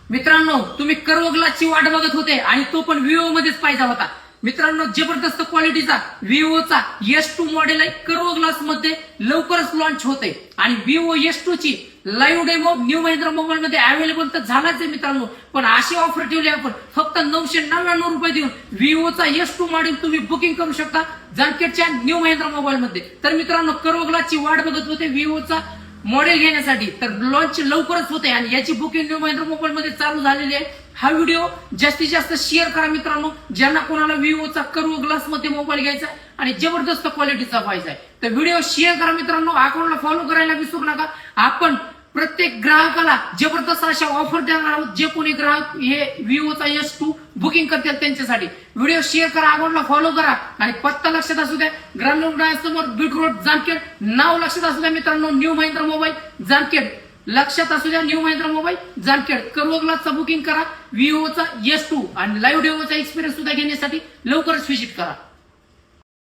मित्रांनो, तुम्ही कर्व ग्लासची वाट बघत होते आणि तो पण विवो मध्येच पाहिजे होता. मित्रांनो, जबरदस्त क्वालिटीचा विवोचा S2 मॉडेल आहे. कर्व ग्लास मध्ये लवकरच लॉन्च होते आणि विवो S2 ची live demo new Mahindra mobile मध्ये अवेलेबल तर झालाच आहे मित्रांनो. पण अशी ऑफर ठेवली आपण फक्त 999 रुपये देऊन विवोचा S2 मॉडेल तुम्ही बुकिंग करू शकता जामखेडच्या न्यू महिंद्रा मोबाईल मध्ये. तर मित्रांनो, कर्व ग्लासची वाट बघत होते विवोचा मॉडेल घेण्यासाठी, तर लॉन्च लवकरच होते आणि याची बुकिंग न्यू महिंद्रा मोबाईल मध्ये चालू झालेली आहे. हा व्हिडिओ जास्तीत जास्त शेअर करा मित्रांनो, ज्यांना कोणाला विवोचा कर्व ग्लास मध्ये मोबाईल घ्यायचा आणि जबरदस्त क्वालिटीचा पाहिजे. तर व्हिडिओ शेअर करा मित्रांनो, अकाउंटला फॉलो करायला विसरू नका. आपण प्रत्येक ग्राहकाला जबरदस्त अशा ऑफर देणार आहोत. जे कोणी ग्राहक हे विवोचा S2 बुकिंग करतील त्यांच्यासाठी. व्हिडिओ शेअर करा, अकाउंटला फॉलो करा आणि पत्ता लक्षात असू द्या, ग्रामीण समोर बीट रोड जामखेड. नाव लक्षात असू द्या मित्रांनो, न्यू महिंद्रा मोबाईल जामखेड. लक्षात असू द्या, new Mahindra mobile Jamkhed. Curve ग्लासचा बुकिंग करा, विवोचा S2 आणि लाईव्ह डेमोचा एक्सपिरियन्स सुद्धा घेण्यासाठी लवकरच व्हिजिट करा.